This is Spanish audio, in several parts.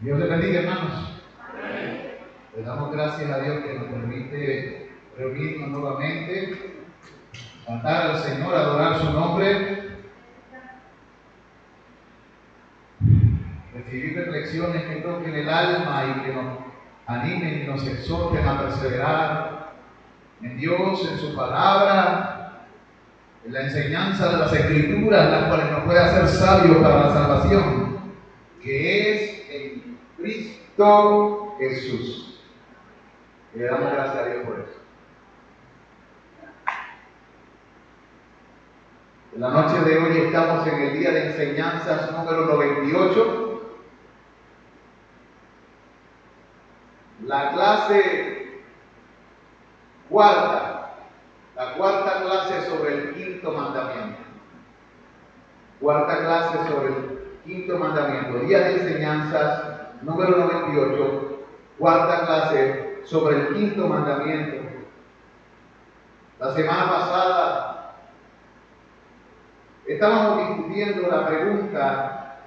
Dios les bendiga, hermanos. Le damos gracias a Dios que nos permite reunirnos nuevamente, cantar al Señor, adorar su nombre, recibir reflexiones que toquen el alma y que nos animen y nos exhorten a perseverar en Dios, en su palabra, en la enseñanza de las Escrituras, las cuales nos puede hacer sabios para la salvación, que es en Cristo Jesús. Y le damos gracias a Dios por eso. En la noche de hoy estamos en el día de enseñanzas número 98. La clase cuarta. La cuarta clase sobre el quinto mandamiento. Cuarta clase sobre el quinto mandamiento. Día de enseñanzas número 98. Cuarta clase sobre el quinto mandamiento. La semana pasada estábamos discutiendo la pregunta: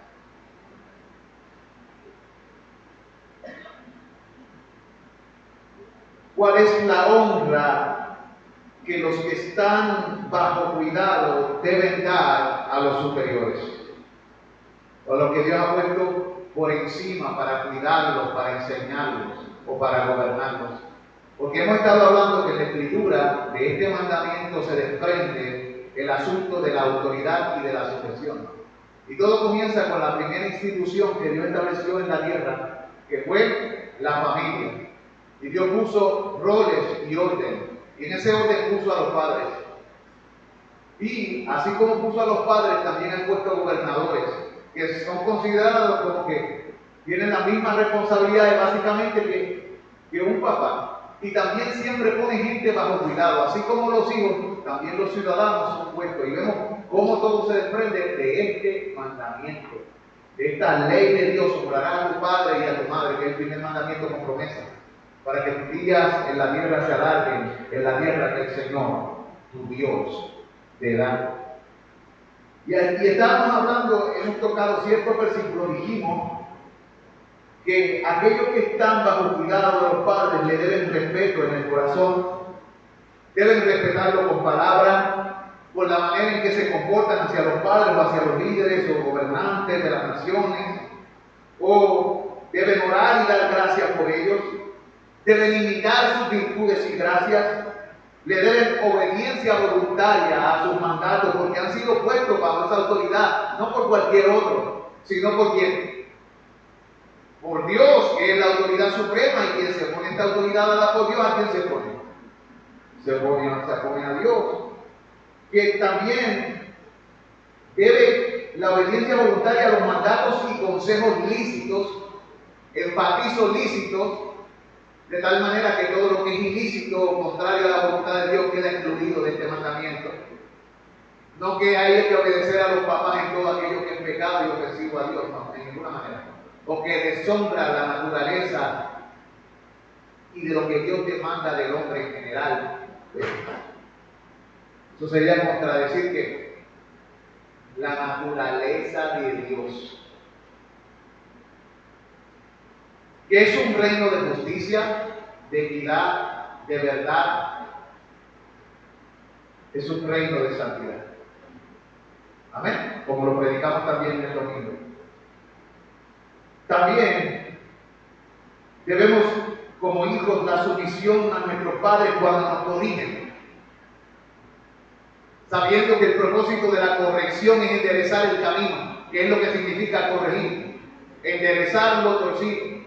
¿cuál es la honra que los que están bajo cuidado deben dar a los superiores? O lo que Dios ha puesto por encima para cuidarlos, para enseñarlos o para gobernarlos. Porque hemos estado hablando que en la Escritura de este mandamiento se desprende el asunto de la autoridad y de la sujeción. Y todo comienza con la primera institución que Dios estableció en la tierra, que fue la familia. Y Dios puso roles y orden. Y en ese orden puso a los padres. Y así como puso a los padres, también han puesto gobernadores, que son considerados como que tienen las mismas responsabilidades básicamente que un papá. Y también siempre pone gente bajo cuidado, así como los hijos, también los ciudadanos son puestos. Y vemos cómo todo se desprende de este mandamiento, de esta ley de Dios: honrarás a tu padre y a tu madre, que es el primer mandamiento con promesa, para que tus días en la tierra se alarguen, en la tierra que el Señor, tu Dios, te da. Y estábamos hablando, hemos tocado ciertos versículos, dijimos que aquellos que están bajo cuidado de los padres le deben respeto en el corazón, deben respetarlo con palabras, por la manera en que se comportan hacia los padres o hacia los líderes o gobernantes de las naciones, o deben orar y dar gracias por ellos, deben imitar sus virtudes y gracias, le deben obediencia voluntaria a sus mandatos, porque han sido puestos bajo esa autoridad, no por cualquier otro, sino por quien. Por Dios, que es la autoridad suprema, y quien se pone esta autoridad dada por Dios, ¿a quién se pone? Se pone a Dios. Que también debe la obediencia voluntaria a los mandatos y consejos lícitos, enfatizo lícitos, de tal manera que todo lo que es ilícito o contrario a la voluntad de Dios queda incluido de este mandamiento. No que hay que obedecer a los papás en todo aquello que es pecado y ofensivo a Dios, no, en ninguna manera. O que deshonra la naturaleza y de lo que Dios demanda del hombre en general. Eso sería contradecir que la naturaleza de Dios, que es un reino de justicia, de equidad, de verdad, es un reino de santidad. Amén, como lo predicamos también en el domingo. También debemos, como hijos, la sumisión a nuestros padres cuando nos corrigen, sabiendo que el propósito de la corrección es enderezar el camino, que es lo que significa corregir, enderezar lo torcido.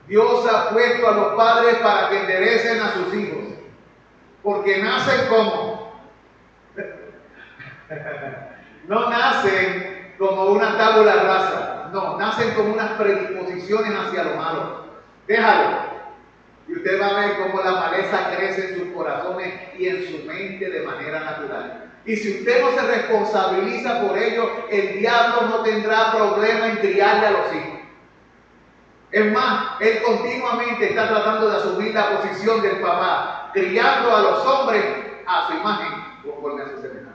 Dios ha puesto a los padres para que enderecen a sus hijos, porque nacen como no nacen como una tabula rasa, no, nacen como unas predisposiciones hacia lo malo. Déjalo, y usted va a ver cómo la maleza crece en sus corazones y en su mente de manera natural. Y si usted no se responsabiliza por ello, el diablo no tendrá problema en criarle a los hijos. Es más, él continuamente está tratando de asumir la posición del papá, criando a los hombres a su imagen, conforme a su semejanza.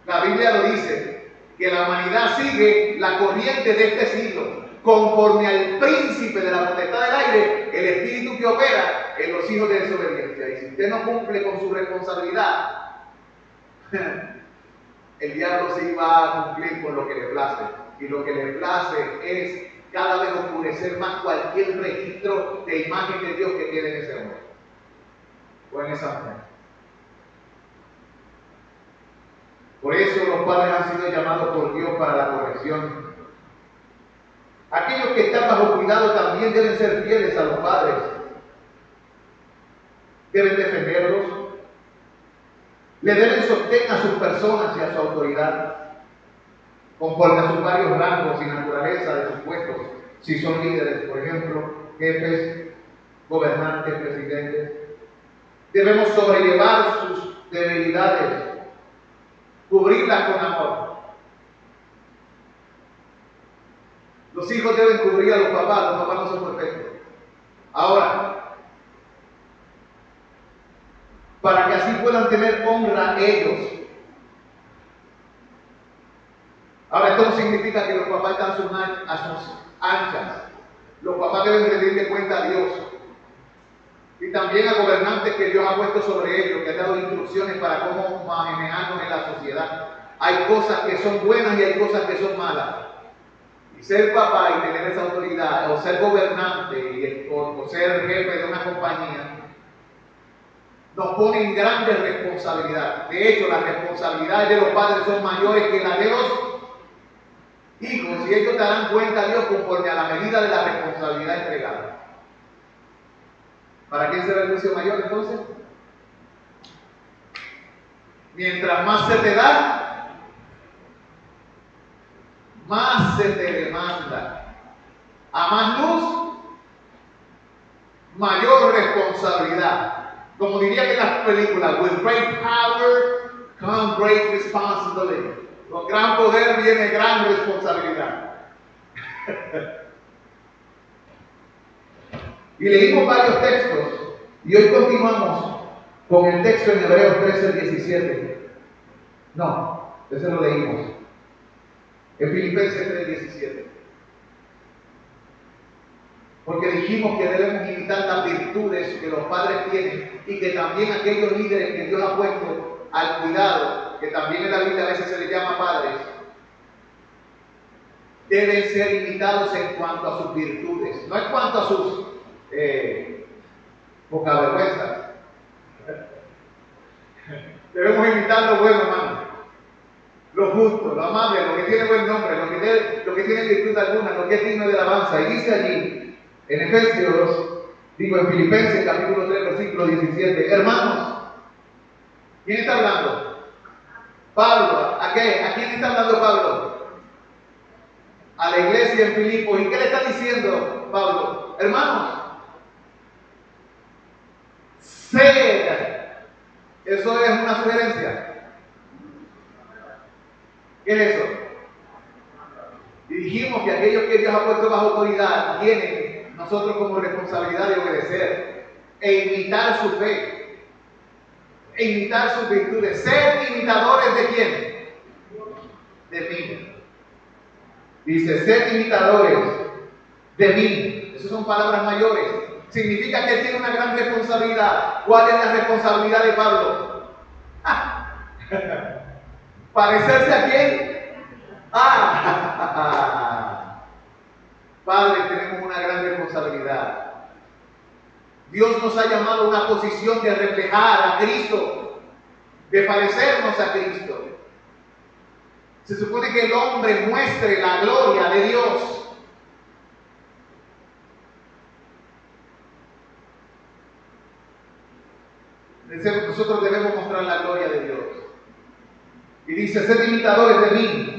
La Biblia lo dice, que la humanidad sigue la corriente de este siglo, conforme al príncipe de la potestad del aire, el espíritu que opera en los hijos de desobediencia. Y si usted no cumple con su responsabilidad, el diablo sí va a cumplir con lo que le place. Y lo que le place es cada vez oscurecer más cualquier registro de imagen de Dios que quede en ese hombre o en esa mujer. Por eso los padres han sido llamados por Dios para la corrección. Aquellos que están bajo cuidado también deben ser fieles a los padres. Deben defenderlos. Le deben sostén a sus personas y a su autoridad, conforme a sus varios rangos y naturaleza de sus puestos. Si son líderes, por ejemplo, jefes, gobernantes, presidentes. Debemos sobrellevar sus debilidades, cubrirlas con amor. Los hijos deben cubrir a los papás no son perfectos. Ahora, para que así puedan tener honra ellos. Ahora, esto no significa que los papás están a sus anchas. Los papás deben rendirle cuenta a Dios. Y también a gobernantes que Dios ha puesto sobre ellos, que han dado instrucciones para cómo manejarnos en la sociedad. Hay cosas que son buenas y hay cosas que son malas. Y ser papá y tener esa autoridad, o ser gobernante, o ser jefe de una compañía, nos pone en grande responsabilidad. De hecho, las responsabilidades de los padres son mayores que las de los hijos, y ellos darán cuenta a Dios conforme a la medida de la responsabilidad entregada. ¿Para quién será el juicio mayor entonces? Mientras más se te da, más se te demanda. A más luz, mayor responsabilidad. Como dirían en las películas, with great power comes great responsibility. Con gran poder viene gran responsabilidad. Y leímos varios textos, y hoy continuamos con el texto en Hebreos 13:17. No, ese lo leímos. En Filipenses 3:17. Porque dijimos que debemos imitar las virtudes que los padres tienen y que también aquellos líderes que Dios ha puesto al cuidado, que también en la Biblia a veces se les llama padres, deben ser imitados en cuanto a sus virtudes, no en cuanto a sus poca vergüenza. Debemos imitar lo bueno, hermano, lo justo, lo amable, lo que tiene buen nombre, lo que tiene virtud alguna, lo que es digno de alabanza. Y dice allí en en Filipenses capítulo 3 versículo 17, hermanos, ¿quién está hablando? Pablo. ¿A qué? ¿A quién está hablando Pablo? A la iglesia en Filipos. ¿Y qué le está diciendo Pablo? Hermanos, sed. Eso es una sugerencia. ¿Qué es eso? Y dijimos que aquellos que Dios ha puesto bajo autoridad tienen nosotros como responsabilidad de obedecer e imitar su fe, e imitar sus virtudes. Ser imitadores ¿de quién? De mí. Dice, ser imitadores de mí. Esas son palabras mayores. Significa que él tiene una gran responsabilidad. ¿Cuál es la responsabilidad de Pablo? ¿Parecerse a quién? Padres, tenemos una gran responsabilidad. Dios nos ha llamado a una posición de reflejar a Cristo, de parecernos a Cristo. Se supone que el hombre muestre la gloria de Dios. Nosotros debemos mostrar la gloria de Dios. Y dice, sed imitadores de mí.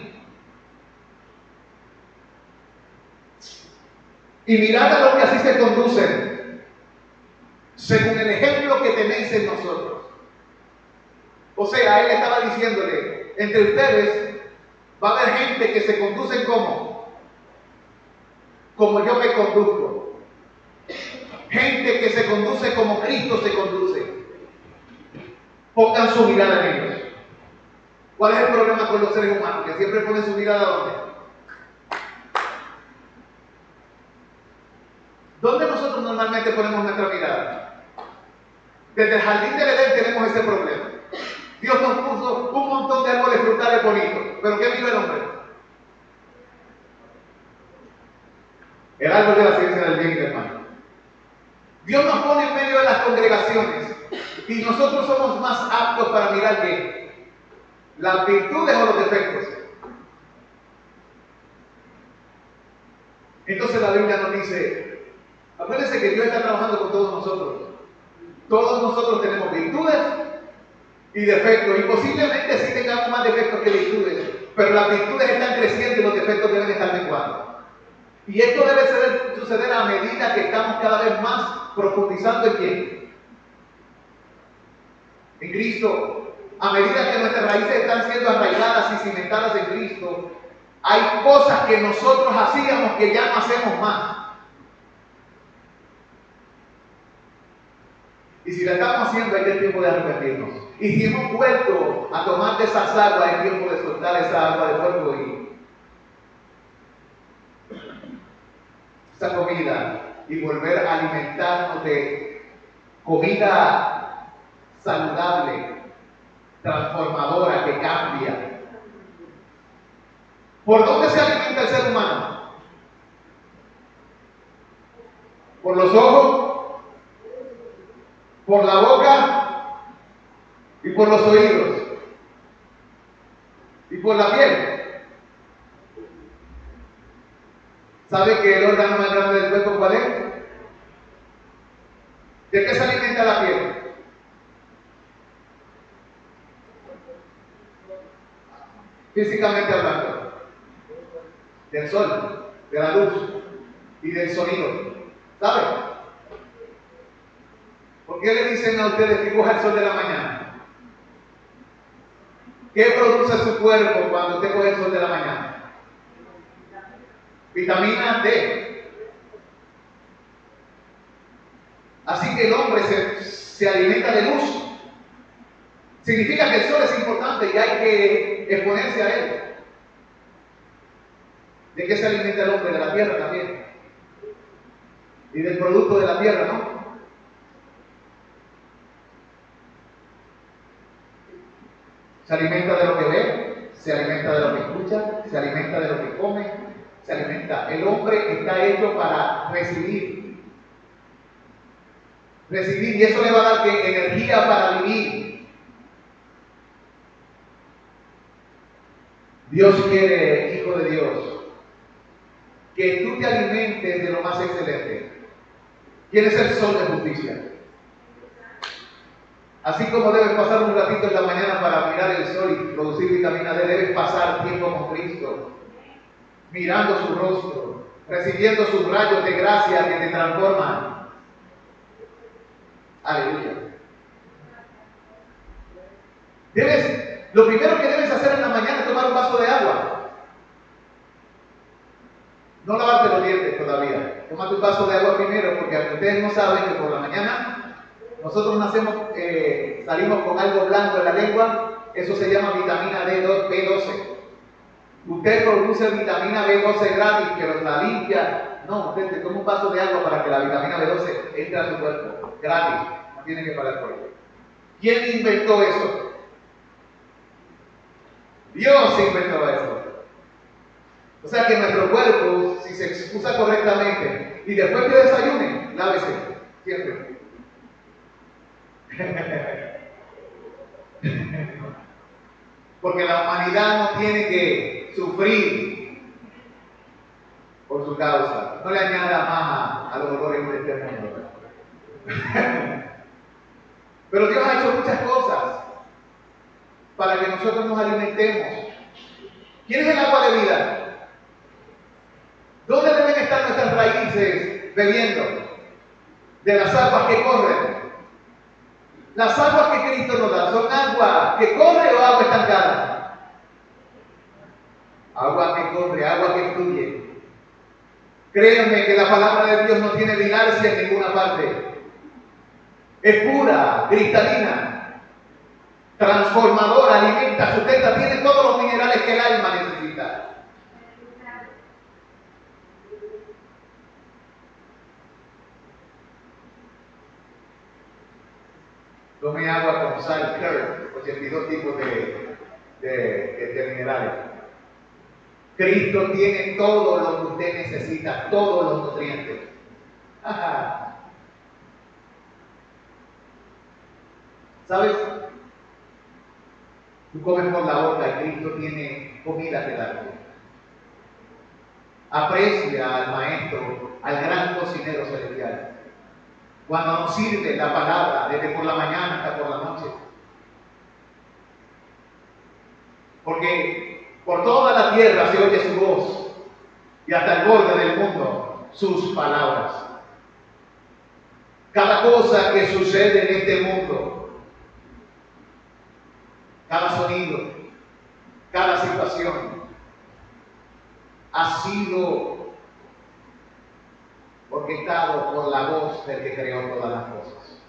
Y mirad a los que así se conducen, según el ejemplo que tenéis en nosotros. O sea, él estaba diciéndole, entre ustedes va a haber gente que se conducen como yo me conduzco. Gente que se conduce como Cristo se conduce. Pongan su mirada en ellos. ¿Cuál es el problema con los seres humanos? Que siempre ponen su mirada ¿dónde? ¿Dónde nosotros normalmente ponemos nuestra mirada? Desde el jardín del Edén tenemos ese problema. Dios nos puso un montón de árboles frutales bonitos, pero ¿qué vio el hombre? El árbol de la ciencia del bien y del mal. Dios nos pone en medio de las congregaciones y nosotros somos más aptos para mirar ¿qué? Las virtudes o los defectos. Entonces la Biblia nos dice, acuérdense que Dios está trabajando con todos nosotros. Todos nosotros tenemos virtudes y defectos, y posiblemente sí tengamos más defectos que virtudes, pero las virtudes están creciendo y los defectos deben estar menguando. Y esto debe suceder a medida que estamos cada vez más profundizando en ¿quién? En Cristo. A medida que nuestras raíces están siendo arraigadas y cimentadas en Cristo, hay cosas que nosotros hacíamos que ya no hacemos más. Y si la estamos haciendo, hay que el tiempo de arrepentirnos. Y si hemos vuelto a tomar de esas aguas, es tiempo de soltar esa agua de fuego y esa comida y volver a alimentarnos de comida saludable, transformadora, que cambia. ¿Por dónde se alimenta el ser humano? ¿Por los ojos? ¿Por la boca? ¿Y por los oídos? ¿Y por la piel? ¿Sabe que el órgano más grande del cuerpo cuál es? ¿De qué se alimenta la piel? Físicamente hablando, del sol, de la luz y del sonido. ¿Sabe? ¿Por qué le dicen a ustedes que coja el sol de la mañana? ¿Qué produce su cuerpo cuando usted coge el sol de la mañana? Vitamina D. Así que el hombre se alimenta de luz. Significa que el sol es importante y hay que exponerse a él. ¿De qué se alimenta el hombre? De la tierra también. Y del producto de la tierra, ¿no? Se alimenta de lo que ve, se alimenta de lo que escucha, se alimenta de lo que come, se alimenta. El hombre está hecho para recibir. Recibir, y eso le va a dar ¿qué? Energía para vivir. Dios quiere, hijo de Dios, que tú te alimentes de lo más excelente. ¿Quién es el sol de justicia? Así como debes pasar un ratito en la mañana para mirar el sol y producir vitamina D, debes pasar tiempo con Cristo, mirando su rostro, recibiendo sus rayos de gracia que te transforman. Aleluya. Lo primero que debes hacer en la mañana es tomar un vaso de agua. No lavarte los dientes todavía. Tómate un vaso de agua primero, porque ustedes no saben que por la mañana nosotros salimos con algo blanco en la lengua. Eso se llama vitamina B12. Usted produce vitamina B12 gratis, pero la limpia. No, usted te toma un vaso de agua para que la vitamina B12 entre a su cuerpo. Gratis, no tiene que pagar por ello. ¿Quién inventó eso? Dios inventó eso. O sea que nuestro cuerpo, si se usa correctamente y después que desayune, lávese siempre. Porque la humanidad no tiene que sufrir por su causa. No le añada más a los dolores de este mundo. Pero Dios ha hecho muchas cosas para que nosotros nos alimentemos. ¿Quién es el agua de vida? ¿Dónde deben estar nuestras raíces bebiendo? De las aguas que corren. Las aguas que Cristo nos da, ¿son agua que corre o agua estancada? Agua que corre, agua que fluye. Créanme que la palabra de Dios no tiene dilancia en ninguna parte. Es pura, cristalina, transformadora, alimenta, sustenta, tiene que el alma necesita. Tome agua con sal, Kern, 82 tipos de minerales. Cristo tiene todo lo que usted necesita, todos los nutrientes. Ajá. ¿Sabes? Tú comes por la boca y Cristo tiene comida que darte. Aprecia al Maestro, al gran cocinero celestial. Cuando nos sirve la palabra, desde por la mañana hasta por la noche. Porque por toda la tierra se oye su voz y hasta el borde del mundo sus palabras. Cada cosa que sucede en este mundo, cada sonido, cada situación, ha sido orquestado por la voz del que creó todas las cosas.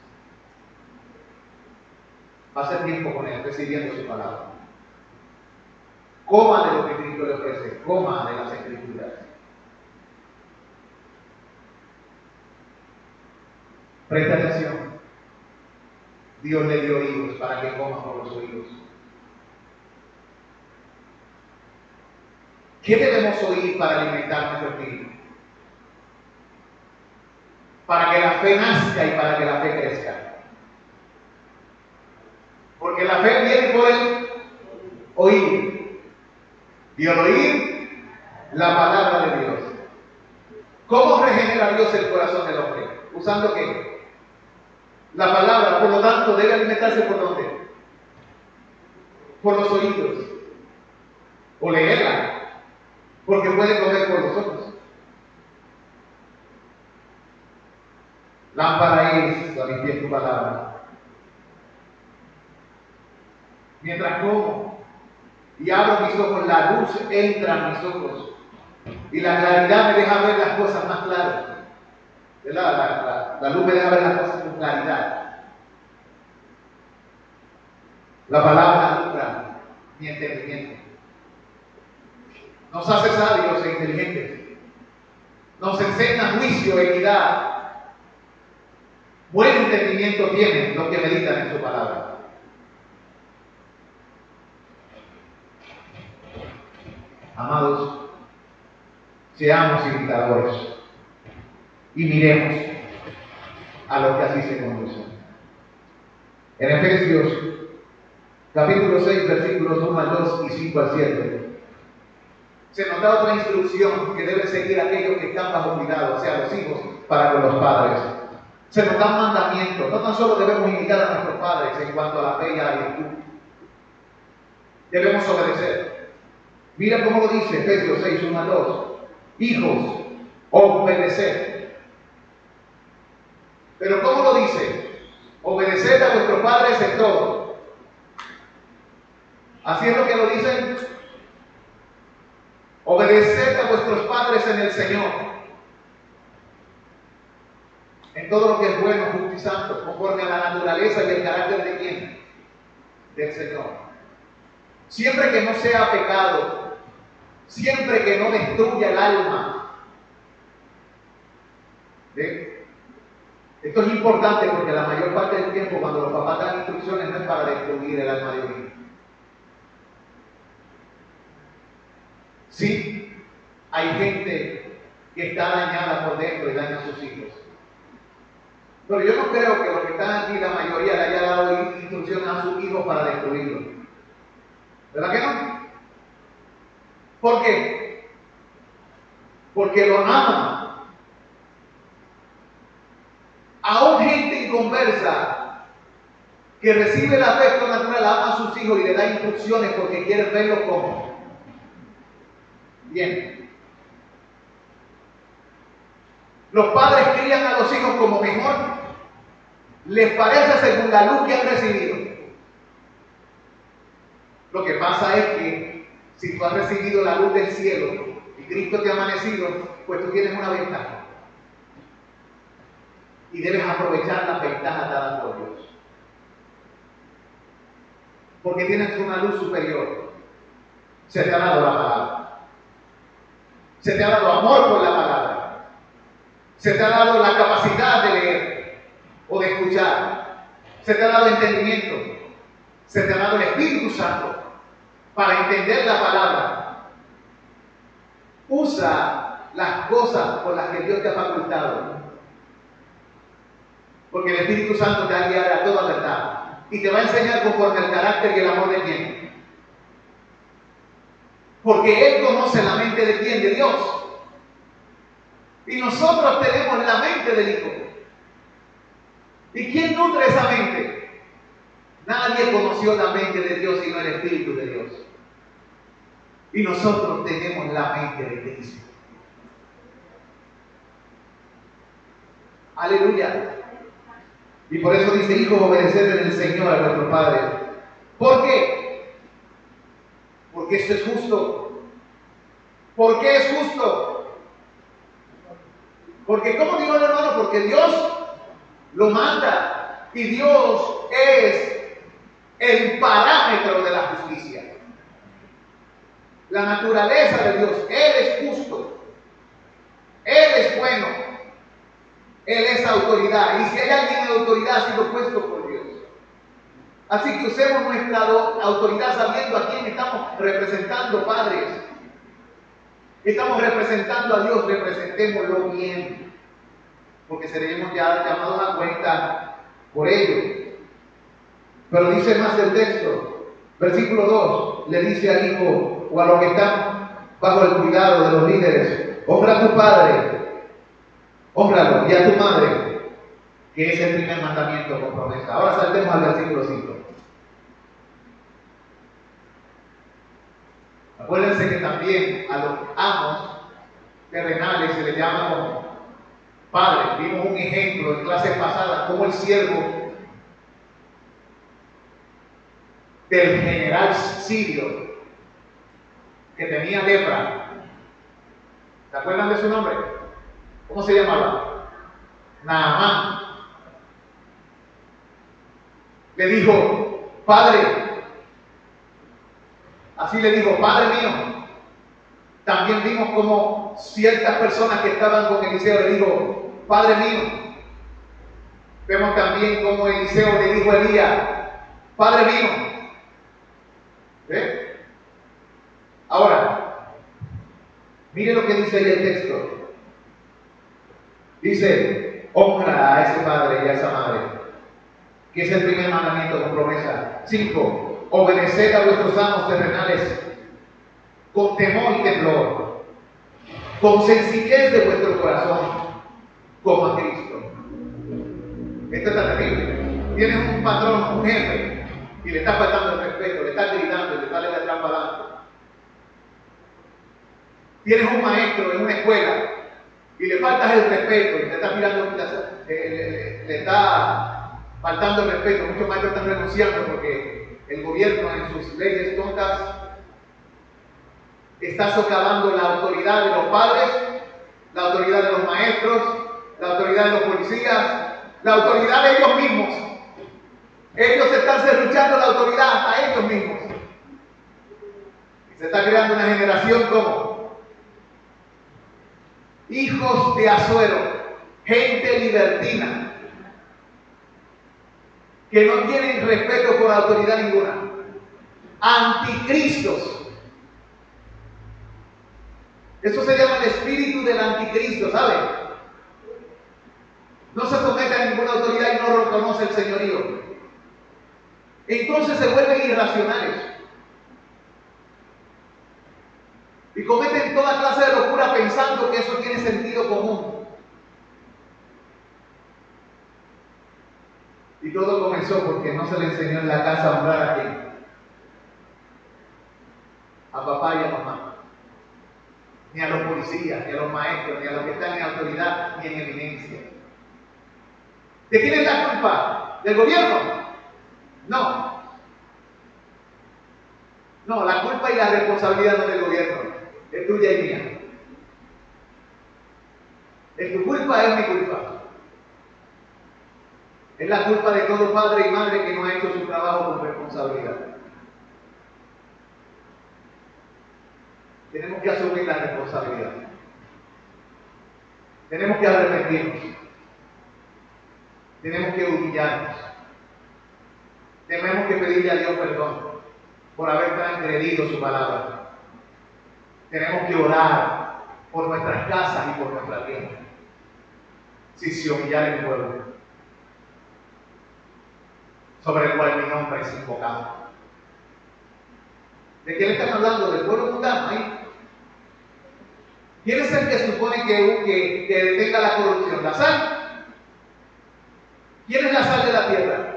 Pase tiempo con él, recibiendo su palabra. Coma de lo que Cristo le ofrece, coma de las Escrituras. Presta atención. Dios le dio oídos para que coma por los oídos. ¿Qué debemos oír para alimentar nuestro espíritu? Para que la fe nazca y para que la fe crezca. Porque la fe viene por el oír. Y al oír la palabra de Dios. ¿Cómo regenera Dios el corazón del hombre? ¿Usando qué? La palabra, por lo tanto, debe alimentarse por ¿dónde? Por los oídos. O leerla. Porque puede comer por los ojos. Lámpara es a mi pie tu palabra. Mientras como y abro mis ojos, la luz entra en mis ojos y la claridad me deja ver las cosas más claras. La luz me deja ver las cosas con claridad. La palabra alumbra mi entendimiento. Nos hace sabios e inteligentes. Nos enseña juicio, equidad. Buen entendimiento tienen los que meditan en su palabra. Amados, seamos imitadores y miremos a lo que así se conduce. En Efesios capítulo 6, versículos 1 al 2 y 5 al 7, se nos da otra instrucción que deben seguir aquellos que están bajo cuidado, o sea, los hijos, para con los padres. Se nos da un mandamiento. No tan solo debemos imitar a nuestros padres en cuanto a la fe y a la virtud. Debemos obedecer. Mira cómo lo dice Efesios 6, 1 al 2. Hijos, obedeced. Pero ¿cómo lo dice? Obedeced a vuestros padres en todo. Así es lo que lo dicen. Obedeced a vuestros padres en el Señor. En todo lo que es bueno, justo y santo, conforme a la naturaleza y el carácter de quién? Del Señor. Siempre que no sea pecado, siempre que no destruya el alma. ¿Ve? Esto es importante porque la mayor parte del tiempo cuando los papás dan instrucciones no es para destruir el alma de un hijo. Sí, hay gente que está dañada por dentro y daña a sus hijos. Pero yo no creo que los que están aquí, la mayoría le haya dado instrucciones a sus hijos para destruirlos. ¿Verdad que no? ¿Por qué? Porque lo aman. Aún gente inconversa que recibe el afecto natural ama a sus hijos y le da instrucciones porque quiere verlos como. Bien. Los padres crían a los hijos como mejor les parece según la luz que han recibido. Lo que pasa es que si tú has recibido la luz del cielo y Cristo te ha amanecido, pues tú tienes una ventaja. Y debes aprovechar la ventaja dada por Dios. Porque tienes una luz superior. Se te ha dado la palabra. Se te ha dado amor por la palabra. Se te ha dado la capacidad de leer o de escuchar. Se te ha dado entendimiento. Se te ha dado el Espíritu Santo para entender la palabra. Usa las cosas por las que Dios te ha facultado. Porque el Espíritu Santo te va a guiar a toda verdad. Y te va a enseñar conforme el carácter y el amor de quién. Porque Él conoce la mente de quién, de Dios. Y nosotros tenemos la mente del Hijo. ¿Y quién nutre esa mente? Nadie conoció la mente de Dios sino el Espíritu de Dios. Y nosotros tenemos la mente de Cristo. Aleluya. Y por eso dice, hijos, obedeced en el Señor a vuestro Padre. ¿Por qué? Porque esto es justo. ¿Por qué es justo? Porque, ¿cómo digo, hermano? Porque Dios lo manda. Y Dios es el parámetro de la justicia. La naturaleza de Dios. Él es justo. Él es bueno. Él es autoridad. Y si hay alguien en autoridad, ha sido puesto por Dios. Así que usemos nuestra autoridad sabiendo a quién estamos representando, padres. Estamos representando a Dios, representémoslo bien. Porque seremos ya llamados a cuenta por ello. Pero dice más el texto. Versículo 2. Le dice al hijo o a los que están bajo el cuidado de los líderes: honra a tu padre. Hónralo, y a tu madre, que es el primer mandamiento con promesa. Ahora saltemos al versículo 5. Acuérdense que también a los amos terrenales se les llama como padre. Vimos un ejemplo en clases pasadas, como el siervo del general sirio que tenía lepra. ¿Se acuerdan de su nombre? ¿Cómo se llamaba? Naamán. Le dijo: Padre, así le dijo: Padre mío. También vimos como ciertas personas que estaban con Eliseo le dijo: Padre mío. Vemos también como Eliseo le dijo a Elías: Padre mío. ¿Ve? Ahora, mire lo que dice ahí el texto. Dice: honra a ese padre y a esa madre, que es el primer mandamiento con promesa. 5. Obedeced a vuestros amos terrenales con temor y temblor, con sencillez de vuestro corazón, como a Cristo. Esto está terrible. Tienes un patrón, un jefe, y le está faltando el respeto, le está gritando, le está dando. Tienes un maestro en una escuela y le faltas el respeto, y le está tirando, le está faltando el respeto. Muchos maestros están renunciando porque el gobierno en sus leyes tontas está socavando la autoridad de los padres, la autoridad de los maestros, la autoridad de los policías, la autoridad de ellos mismos. Ellos están serruchando la autoridad hasta ellos mismos. Y se está creando una generación como hijos de Asuero, gente libertina, que no tienen respeto por autoridad ninguna, anticristos. Eso se llama el espíritu del anticristo, ¿sabe? No se somete a ninguna autoridad y no reconoce el señorío. Entonces se vuelven irracionales y cometen toda clase de locura pensando que eso tiene sentido común. Y todo comenzó porque no se le enseñó en la casa a honrar a quién, a papá y a mamá, ni a los policías, ni a los maestros, ni a los que están en autoridad, ni en eminencia. ¿De quién es la culpa? ¿Del gobierno? No. No, la culpa y la responsabilidad no es del gobierno, es tuya y mía. Es tu culpa, es mi culpa. Es la culpa de todo padre y madre que no ha hecho su trabajo con responsabilidad. tenemos que asumir la responsabilidad. Tenemos que arrepentirnos. Tenemos que humillarnos. Tenemos que pedirle a Dios perdón por haber transgredido su palabra. Tenemos que orar por nuestras casas y por nuestra tierra. Si se humillar el pueblo, sobre el cual mi nombre es invocado. ¿De qué le están hablando? ¿Del pueblo mundano ahí? ¿Quién es el que supone que detenga la corrupción? ¿La sal? ¿Quién es la sal de la tierra?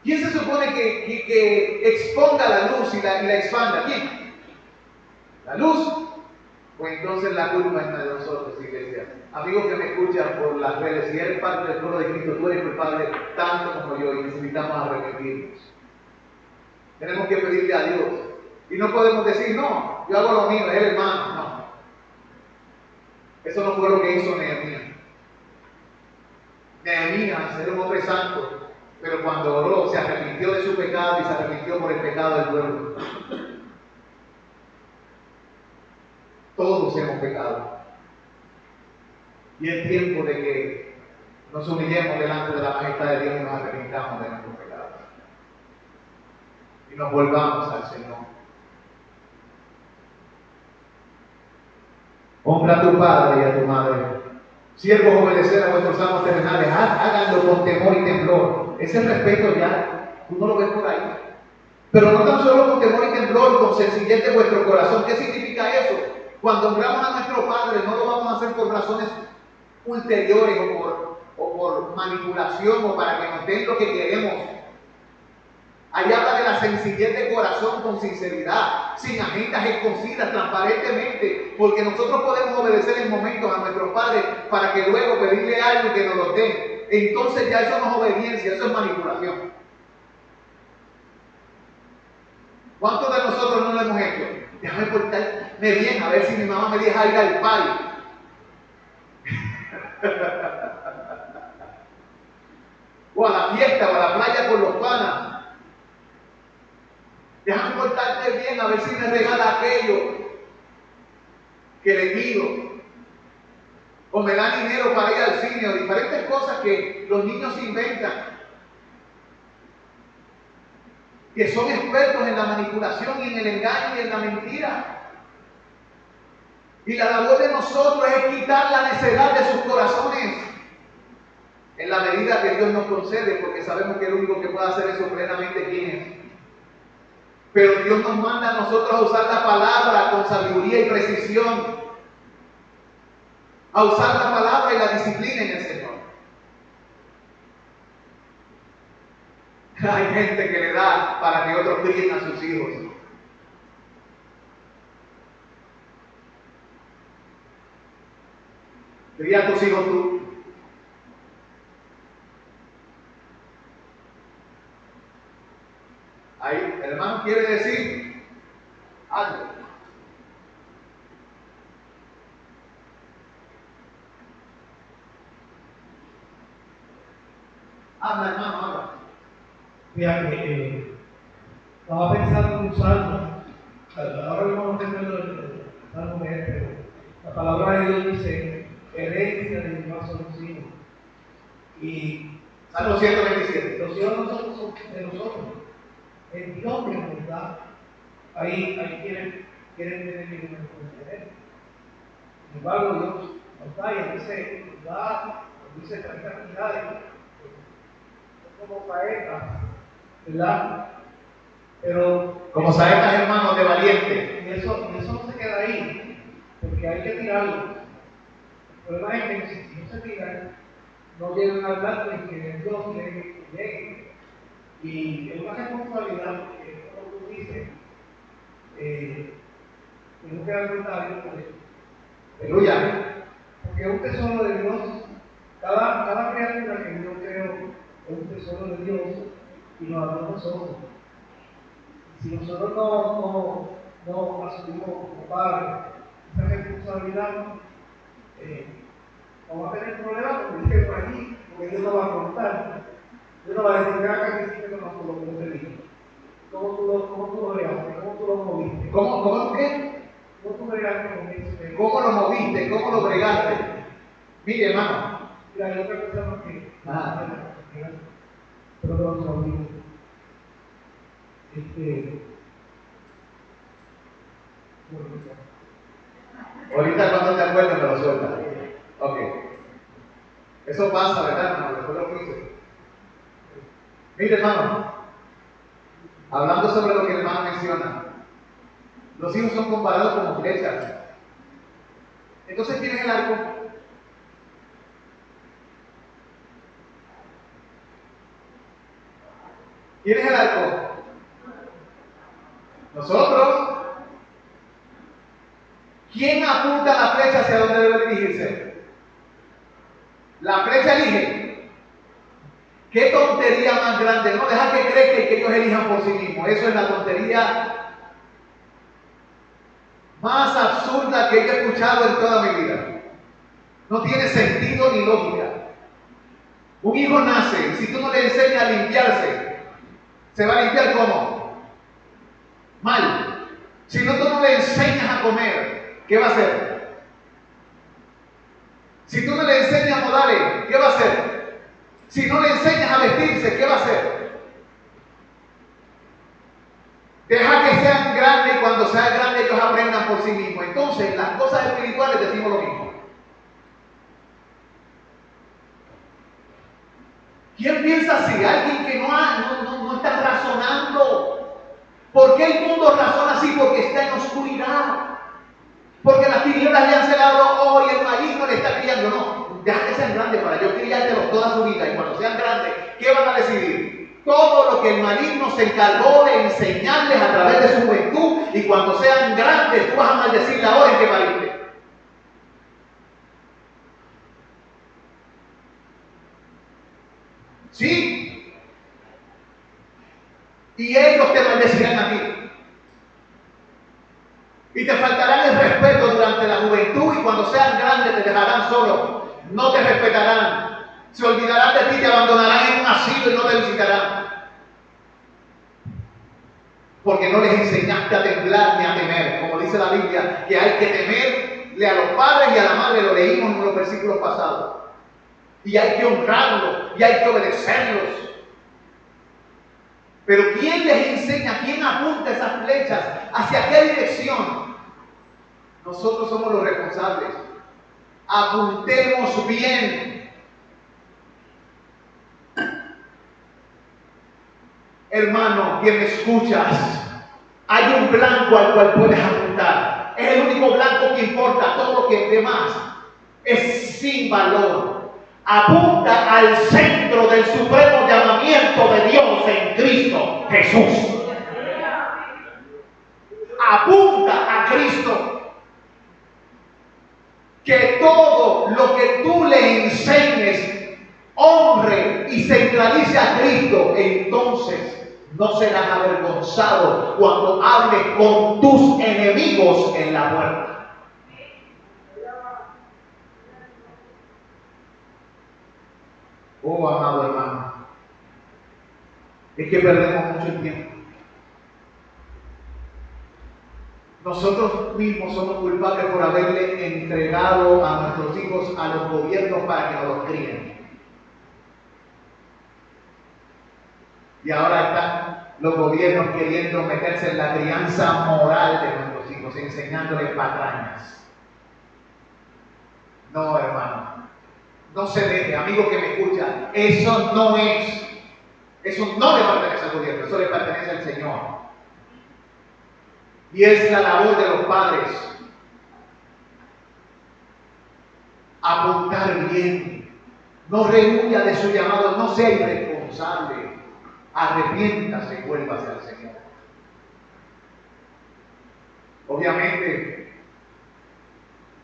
¿Quién se supone que exponga la luz y la expanda? ¿Quién? ¿La luz? Pues entonces la culpa es de nosotros, iglesia. Amigos que me escuchan por las redes, si eres parte del pueblo de Cristo, tú eres culpable tanto como yo y necesitamos arrepentirnos. Tenemos que pedirle a Dios. Y no podemos decir, no, yo hago lo mío, es el hermano. No. Eso no fue lo que hizo Nehemías. Nehemías era un hombre santo, pero cuando oró se arrepintió de su pecado y se arrepintió por el pecado del pueblo. Todos hemos pecado. Y es tiempo de que nos humillemos delante de la majestad de Dios y nos arrepintamos de nuestros pecados. Y nos volvamos al Señor. Honra a tu padre y a tu madre. Siervos, obedecer a vuestros amos terrenales. Háganlo con temor y temblor. Ese respeto ya, tú no lo ves por ahí. Pero no tan solo con temor y temblor, con sencillez de vuestro corazón. ¿Qué significa eso? Cuando honramos a nuestro Padre, no lo vamos a hacer por razones ulteriores o por manipulación o para que nos den lo que queremos. Ahí habla de la sencillez de corazón con sinceridad, sin agendas escondidas, transparentemente, porque nosotros podemos obedecer en momentos a nuestros padres para que luego pedirle algo y que nos lo den. Entonces ya eso no es obediencia, eso es manipulación. ¿Cuántos de nosotros no lo hemos hecho? Déjame portarme bien, a ver si mi mamá me deja ir al party. O a la fiesta, o a la playa con los panas. Déjame portarte bien, a ver si me regala aquello que le pido. O me da dinero para ir al cine, o diferentes cosas que los niños inventan. Que son expertos en la manipulación y en el engaño y en la mentira. Y la labor de nosotros es quitar la necedad de sus corazones. En la medida que Dios nos concede, porque sabemos que el único que puede hacer eso plenamente ¿quién es? Pero Dios nos manda a nosotros a usar la palabra con sabiduría y precisión. A usar la palabra y la disciplina en el Señor. Hay gente que le da para que otros críen a sus hijos. Cría a tus hijos tú. Ahí, el hermano quiere decir algo. Habla, hermano, habla. Mira que estaba pensando en un salmo. Ahora mismo no tengo el salmo que es, pero la palabra de Dios dice: herencia de Jehová son los hijos. Y Salmo 127. los hijos no son de nosotros. El Dios que nos da. Ahí quieren tener que tener. Sin embargo, Dios nos da y a veces nos da, nos dice tres cantidades. Como saetas, ¿verdad? Pero Como saetas, hermanos, de valiente. y eso no se queda ahí, porque hay que tirarlo. El problema es que si no se tiran, no llegan al blanco y que Dios llegue. Y es una responsabilidad, porque como tú dices, tengo que dar cuenta de Dios. Aleluya. Porque es un tesoro de Dios. Cada criatura que Dios creó es un tesoro de Dios y nos da a nosotros. Y si nosotros no asumimos como padres esa responsabilidad, vamos a tener problemas, como dice por aquí, porque Dios nos va a preguntar. Dios nos va a decir: ¿qué acá que hiciste con lo que te dije? ¿Cómo tú lo creaste? ¿Cómo tú lo moviste? ¿Cómo qué? ¿Cómo bregaste con eso? ¿Cómo lo moviste? ¿Cómo lo bregaste? Mire, hermano. Mira, hay otra cosa más que. Pero no lo olvido. Ahorita cuando te acuerdes me lo sueltas. Ok. Eso pasa, ¿verdad, hermano? Después lo hice. Mire, hermano. Hablando sobre lo que el hermano menciona. Los hijos son comparados como flechas. Entonces tienes el arco. ¿Tienes el arco? Nosotros. ¿Quién apunta la flecha hacia dónde debe dirigirse? La flecha elige. ¿Qué tontería más grande? No dejar que crezca y que ellos elijan por sí mismos. Eso es la tontería más absurda que yo he escuchado en toda mi vida. No tiene sentido ni lógica. Un hijo nace y si tú no le enseñas a limpiarse, ¿se va a limpiar cómo? Mal. Si no, tú no le enseñas a comer, ¿qué va a hacer? Si tú no le enseñas modales, ¿qué va a hacer? Si no le enseñas a vestirse, ¿qué va a hacer? Deja que sean grandes y cuando sean grandes ellos aprendan por sí mismos. Entonces, las cosas espirituales decimos lo mismo. ¿Quién piensa así? Alguien que no está razonando. ¿Por qué el mundo razona así? Porque está en oscuridad. Porque las tinieblas le han cegado los ojos y el maligno le está criando. No, deja que sean grandes para yo criártelos toda su vida. Y cuando sean grandes, ¿qué van a decidir? Todo lo que el maligno se encargó de enseñarles a través de su juventud. Y cuando sean grandes, tú vas a maldecir la hora en que pariste. Sí. Y ellos te maldecirán a ti. Y te faltarán el respeto durante la juventud y cuando sean grandes te dejarán solo. No te respetarán. Se olvidarán de ti, te abandonarán en un asilo y no te visitarán. Porque no les enseñaste a temblar ni a temer. Como dice la Biblia, que hay que temerle a los padres y a la madre. Lo leímos en los versículos pasados. Y hay que honrarlos y hay que obedecerlos. Pero ¿quién les enseña? ¿Quién apunta esas flechas? ¿Hacia qué dirección? Nosotros somos los responsables. Apuntemos bien. Hermano, que me escuchas, hay un blanco al cual puedes apuntar. Es el único blanco que importa. Todo lo que es demás es sin valor. Apunta al centro del supremo llamamiento de Dios en Cristo Jesús. Apunta a Cristo. Que todo lo que tú le enseñes honre y centralice a Cristo, entonces no serás avergonzado cuando hables con tus enemigos en la puerta. Oh, amado hermano, es que perdemos mucho tiempo. Nosotros mismos somos culpables por haberle entregado a nuestros hijos a los gobiernos para que nos los críen. Y ahora están los gobiernos queriendo meterse en la crianza moral de nuestros hijos, enseñándoles patrañas. No, hermano, no se deje, amigo que me escucha, eso no le pertenece al gobierno, eso le pertenece al Señor. Y es la labor de los padres apuntar bien, no rehuya de su llamado, no sea irresponsable, arrepiéntase y vuélvase al Señor. Obviamente,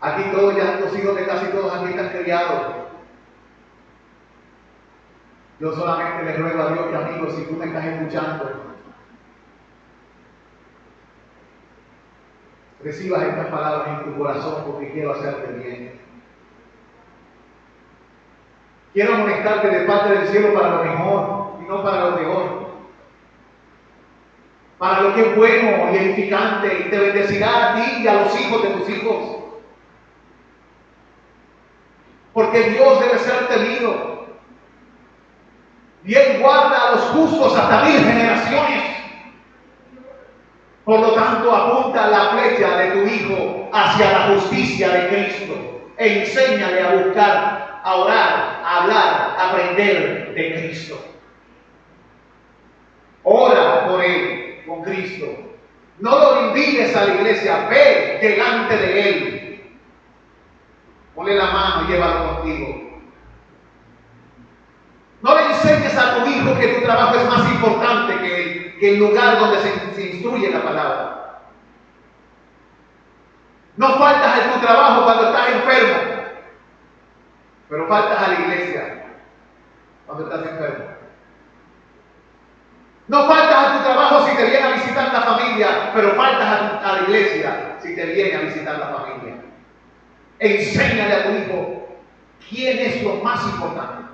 aquí todos ya, los hijos de casi todos aquí están criados. Yo solamente le ruego a Dios que, amigos, si tú me estás escuchando, recibas estas palabras en tu corazón porque quiero hacerte bien. Quiero amonestarte de parte del cielo para lo mejor y no para lo peor. para lo que es bueno y edificante, y te bendecirá a ti y a los hijos de tus hijos. Porque Dios debe ser temido, y Él guarda a los justos hasta 1000 generaciones. Por lo tanto, apunta la flecha de tu hijo hacia la justicia de Cristo e enséñale a buscar, a orar, a hablar, a aprender de Cristo. Ora por él, con Cristo. No lo invites a la iglesia, ve delante de él. Ponle la mano y llévalo contigo. No le enseñes a tu hijo que tu trabajo es más importante que el lugar donde se instruye la palabra. No faltas en tu trabajo cuando estás enfermo, pero faltas a la iglesia cuando estás enfermo. No faltas a tu trabajo si te viene a visitar la familia, pero faltas a la iglesia si te viene a visitar la familia. Enséñale a tu hijo quién es lo más importante,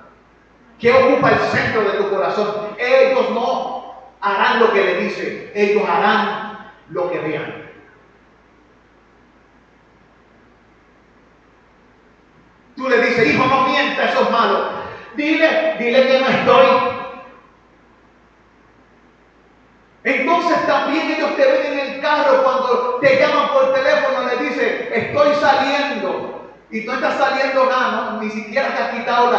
qué ocupa el centro de tu corazón. Ellos no harán lo que le dicen, ellos harán lo que vean. Tú le dices, hijo, no mientas, eso es malo. Dile que no estoy. Entonces también ellos te ven en el carro cuando te llaman por teléfono, le dicen, estoy saliendo. Y tú estás saliendo nada, ¿no? Ni siquiera te has quitado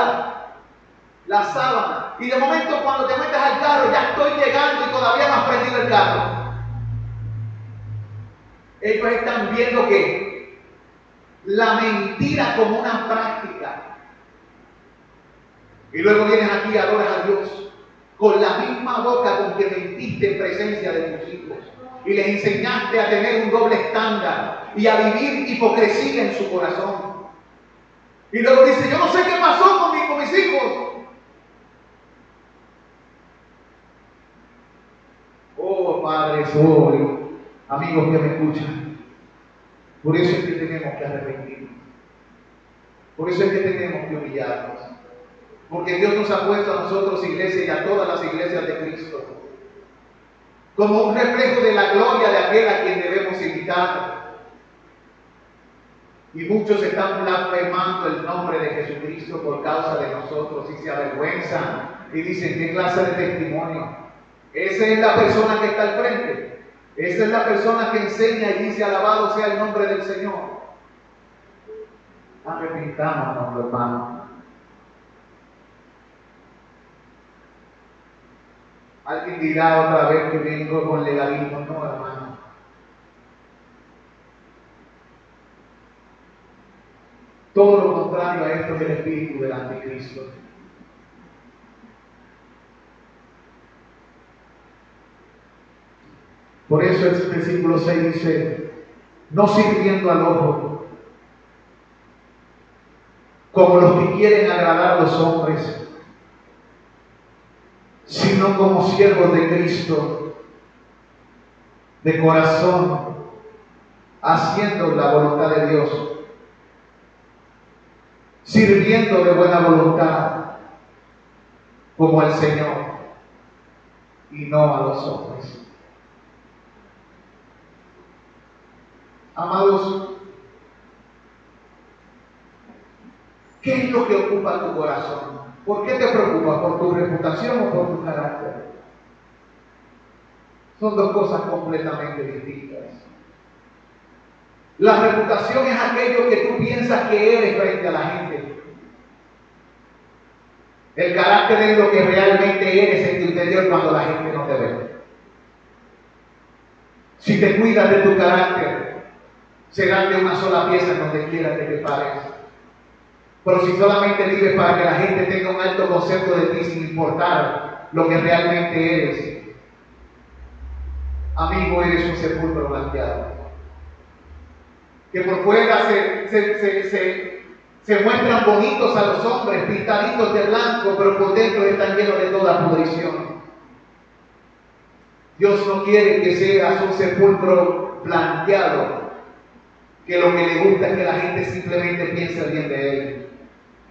la sábana. Y de momento cuando te metes al carro, ya estoy llegando y todavía no has prendido el carro. Ellos están viendo que la mentira como una práctica. Y luego vienes aquí y adoras a Dios con la misma boca con que mentiste en presencia de tus hijos. Y les enseñaste a tener un doble estándar y a vivir hipocresía en su corazón. Y luego dice, yo no sé qué pasó con mis hijos. Oh, padres, oh, amigos que me escuchan. Por eso es que tenemos que arrepentirnos. Por eso es que tenemos que humillarnos. Porque Dios nos ha puesto a nosotros, iglesia, y a todas las iglesias de Cristo, como un reflejo de la gloria de aquel a quien debemos imitar. Y muchos están blasfemando el nombre de Jesucristo por causa de nosotros y se avergüenzan y dicen, ¿qué clase de testimonio? Esa es la persona que está al frente. Esa es la persona que enseña y dice, alabado sea el nombre del Señor. Arrepentámonos, hermano. Alguien dirá otra vez que vengo con legalismo. No, hermano. Todo lo contrario a esto es el espíritu del anticristo. Por eso el versículo 6 dice, no sirviendo al ojo, como los que quieren agradar a los hombres, sino como siervos de Cristo, de corazón, haciendo la voluntad de Dios, sirviendo de buena voluntad, como al Señor, y no a los hombres. Amados, ¿qué es lo que ocupa tu corazón? ¿Por qué te preocupa? ¿Por tu reputación o por tu carácter? Son dos cosas completamente distintas. La reputación es aquello que tú piensas que eres frente a la gente. El carácter es lo que realmente eres en tu interior cuando la gente no te ve. Si te cuidas de tu carácter, serás de una sola pieza en donde quiera que te pares. Pero si solamente vives para que la gente tenga un alto concepto de ti sin importar lo que realmente eres, amigo, eres un sepulcro blanqueado. Que por fuera se muestran bonitos a los hombres, pintaditos de blanco, pero por dentro están llenos de toda pudrición. Dios no quiere que seas un sepulcro blanqueado, que lo que le gusta es que la gente simplemente piense bien de él.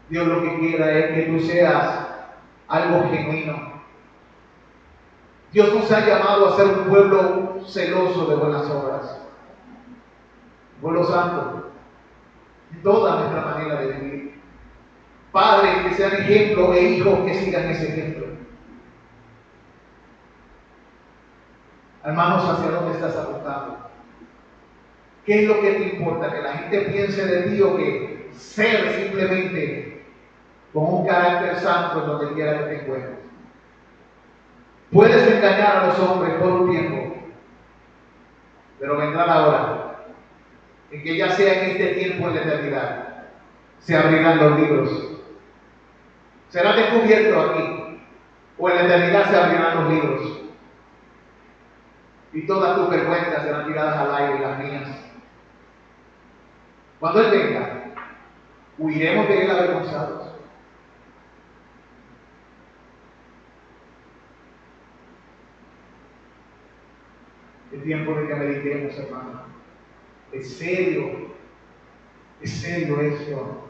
Dios lo que quiera es que tú seas algo genuino, Dios nos ha llamado a ser un pueblo celoso de buenas obras, un pueblo santo, en toda nuestra manera de vivir. Padres que sean ejemplo e hijos que sigan ese ejemplo. Hermanos, ¿hacia dónde estás apuntando? ¿Qué es lo que te importa? ¿Que la gente piense de ti o que ser simplemente con un carácter santo en donde quiera que te encuentres? Puedes engañar a los hombres por un tiempo, pero vendrá la hora en que ya sea en este tiempo en la eternidad, se abrirán los libros. Será descubierto aquí, o en la eternidad se abrirán los libros. Y todas tus vergüenzas serán tiradas al aire y las mías. Cuando Él venga, huiremos de Él avergonzados. Es tiempo de que meditemos, hermano. Es serio esto.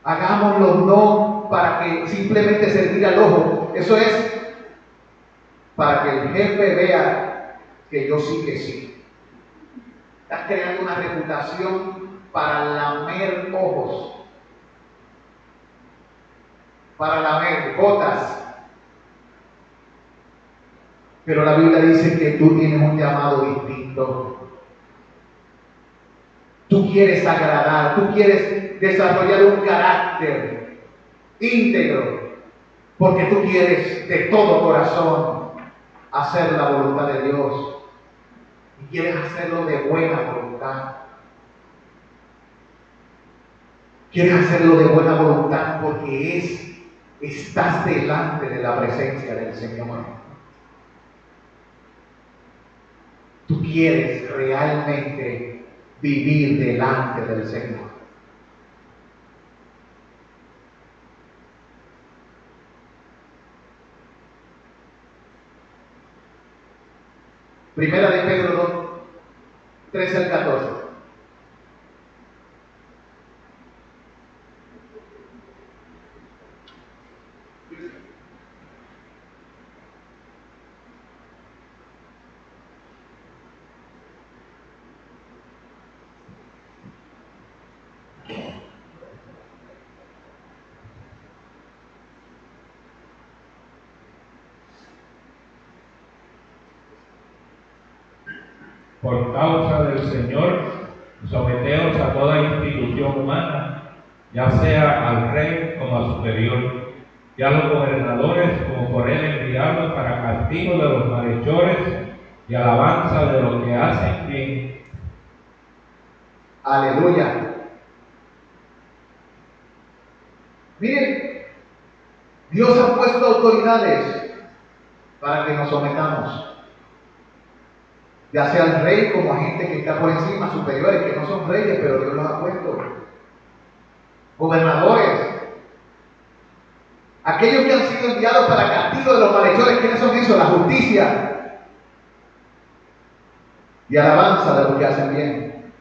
Hagámoslo no para que simplemente servir al ojo. Eso es para que el jefe vea que yo sí que sí. Estás creando una reputación para lamer ojos, para lamer botas. Pero la Biblia dice que tú tienes un llamado distinto. Tú quieres agradar, tú quieres desarrollar un carácter íntegro, porque tú quieres de todo corazón hacer la voluntad de Dios y quieres hacerlo de buena voluntad. Quieres hacerlo de buena voluntad porque estás delante de la presencia del Señor. Tú quieres realmente vivir delante del Señor. Primera de Pedro 2, 13 al 14. Por causa del Señor, someteos a toda institución humana, ya sea al rey como al superior, y a los gobernadores como por él enviados para castigo de los malhechores y alabanza de los que hacen bien. Aleluya. Miren, Dios ha puesto autoridades para que nos sometamos. Ya sea al rey como a gente que está por encima, superiores, que no son reyes, pero Dios los ha puesto. Gobernadores. Aquellos que han sido enviados para castigo de los malhechores, ¿quiénes son esos? La justicia. Y alabanza de los que hacen bien.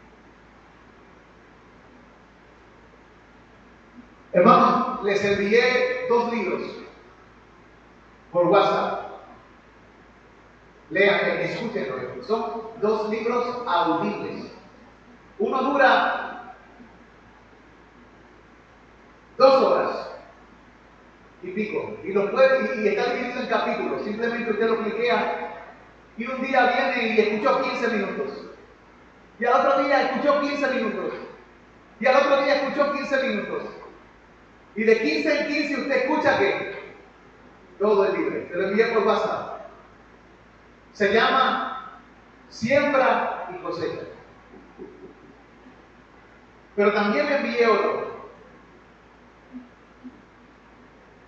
Hermanos, les envié 2 libros por WhatsApp. Lean, escúchenlo. Son 2 libros audibles. Uno dura 2 horas y pico. Y está dividido en capítulos. Simplemente usted lo cliquea y un día viene y escuchó 15 minutos. Y al otro día escuchó 15 minutos. Y al otro día escuchó 15 minutos. Y de 15 en 15 usted escucha que todo es libre. Se lo envié por WhatsApp. Se llama Siembra y Cosecha. Pero también le envié otro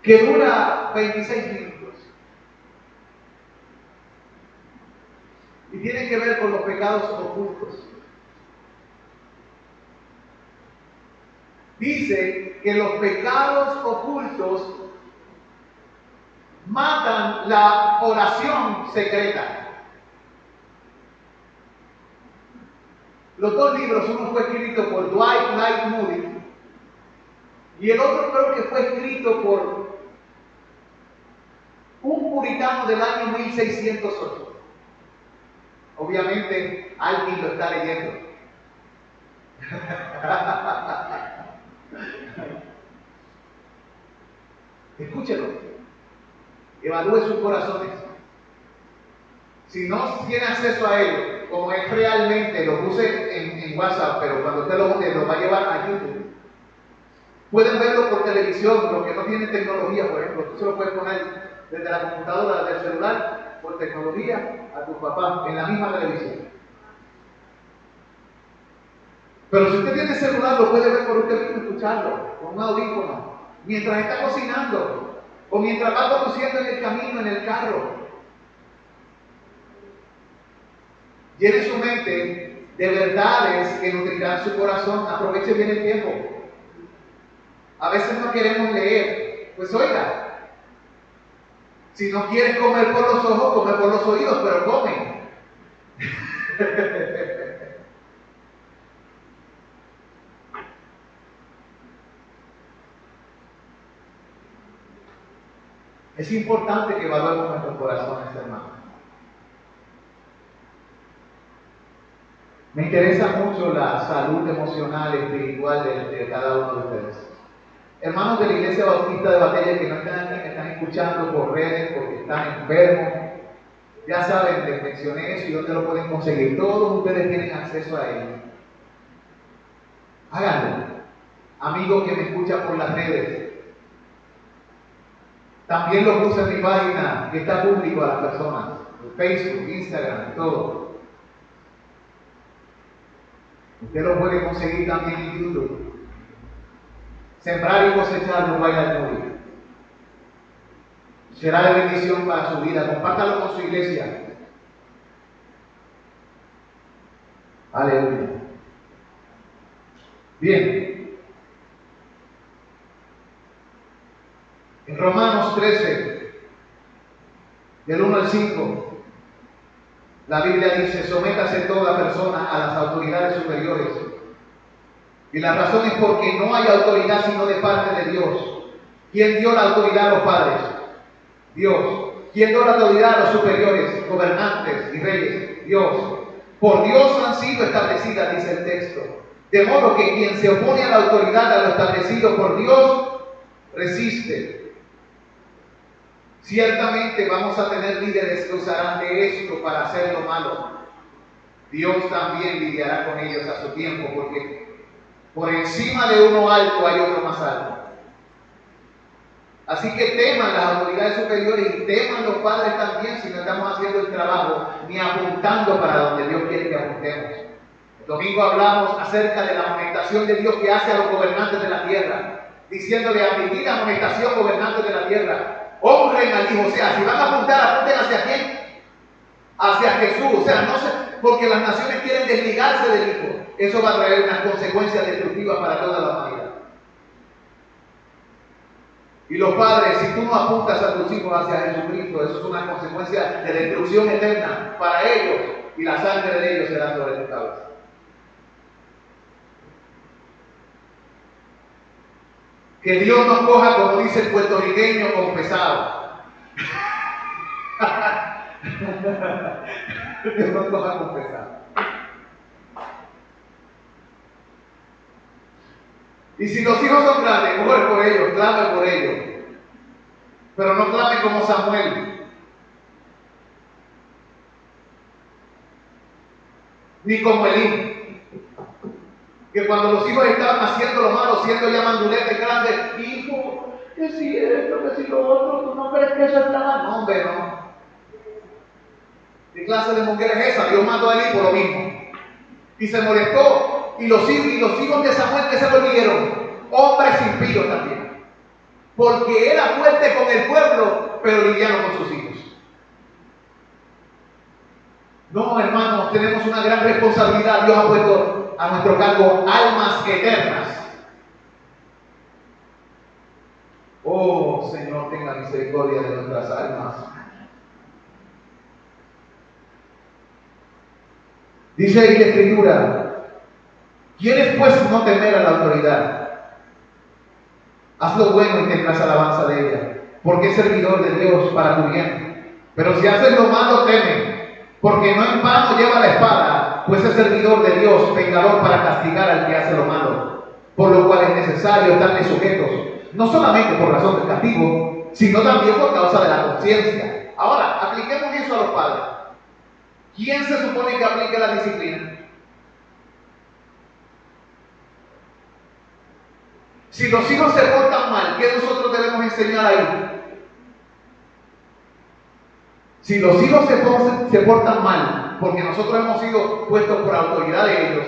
que dura 26 minutos. Y tiene que ver con los pecados ocultos. Dice que los pecados ocultos matan la oración secreta. Los 2 libros, uno fue escrito por Dwight Knight Moody y el otro creo que fue escrito por un puritano del año 1608. Obviamente alguien lo está leyendo. Escúchelo. Evalúe sus corazones. Si no tiene acceso a ello, como es realmente, lo puse en WhatsApp, pero cuando usted lo va a llevar a YouTube, pueden verlo por televisión. Los que no tienen tecnología, por ejemplo, tú se lo puedes poner desde la computadora, del celular, por tecnología, a tu papá, en la misma televisión. Pero si usted tiene celular, lo puede ver por usted mismo, escucharlo, con un audífono, mientras está cocinando, o mientras va conduciendo en el camino, en el carro. Llene su mente de verdades que nutrirán su corazón. Aproveche bien el tiempo. A veces no queremos leer. Pues oiga, si no quieres comer por los ojos, come por los oídos, pero come. Es importante que evaluemos nuestros corazones, hermanos. Me interesa mucho la salud emocional y espiritual de cada uno de ustedes. Hermanos de la Iglesia Bautista de Batella que no están aquí, me están escuchando por redes porque están enfermos. Ya saben, les mencioné eso y dónde lo pueden conseguir. Todos ustedes tienen acceso a ello. Háganlo. Amigo que me escucha por las redes. También lo puse en mi página, que está público a las personas. Facebook, Instagram, todo. Usted lo puede conseguir también en YouTube. Sembrar y cosechar no vaya a morir. Será de bendición para su vida. Compártalo con su iglesia. Aleluya. Bien. En Romanos 13, del 1 al 5, la Biblia dice: sométase toda persona a las autoridades superiores. Y la razón es porque no hay autoridad sino de parte de Dios. ¿Quién dio la autoridad a los padres? Dios. ¿Quién dio la autoridad a los superiores, gobernantes y reyes? Dios. Por Dios han sido establecidas, dice el texto. De modo que quien se opone a la autoridad, a lo establecido por Dios, resiste. Ciertamente vamos a tener líderes que usarán de esto para hacer lo malo. Dios también lidiará con ellos a su tiempo, porque por encima de uno alto hay otro más alto. Así que teman las autoridades superiores y teman los padres también si no estamos haciendo el trabajo ni apuntando para donde Dios quiere que apuntemos. El domingo hablamos acerca de la amonestación de Dios que hace a los gobernantes de la tierra, diciéndole: admitid amonestación, gobernantes de la tierra. Honren al Hijo. O sea, si van a apuntar, apunten hacia quién, hacia Jesús. O sea, no sé, porque las naciones quieren desligarse del Hijo. Eso va a traer unas consecuencias destructivas para toda la humanidad. Y los padres, si tú no apuntas a tus hijos hacia Jesucristo, eso es una consecuencia de destrucción eterna para ellos, y la sangre de ellos será sobre tu cabeza. Que Dios nos coja, como dice el puertorriqueño, confesado. Dios nos coja confesado. Y si los hijos son grandes, mujer por ellos, clame por ellos. Pero no clame como Samuel. Ni como Elí. Que cuando los hijos estaban haciendo lo malo, siendo ya manduletes grandes: hijo, que si esto, que si lo otro, ¿tú no crees que eso está mal? No, hombre, no. ¿Qué clase de mujer es esa? Dios mandó a Elí por lo mismo. Y se molestó. Y los hijos de Samuel, que se volvieron hombres impíos también. Porque era fuerte con el pueblo, pero liviano con sus hijos. No, hermanos, tenemos una gran responsabilidad. Dios ha puesto a nuestro cargo almas eternas. Oh, Señor, tenga misericordia de nuestras almas. Dice ahí la Escritura: ¿quieres pues no temer a la autoridad? Haz lo bueno y tendrás alabanza de ella, porque es servidor de Dios para tu bien. Pero si haces lo malo, teme, porque no en vano lleva la espada, pues es servidor de Dios, vengador para castigar al que hace lo malo. Por lo cual es necesario estarle sujetos, no solamente por razón del castigo, sino también por causa de la conciencia. Ahora, apliquemos eso a los padres. ¿Quién se supone que aplique la disciplina? Si los hijos se portan mal, ¿qué nosotros debemos enseñar ahí? Si los hijos se portan mal, porque nosotros hemos sido puestos por autoridad de ellos,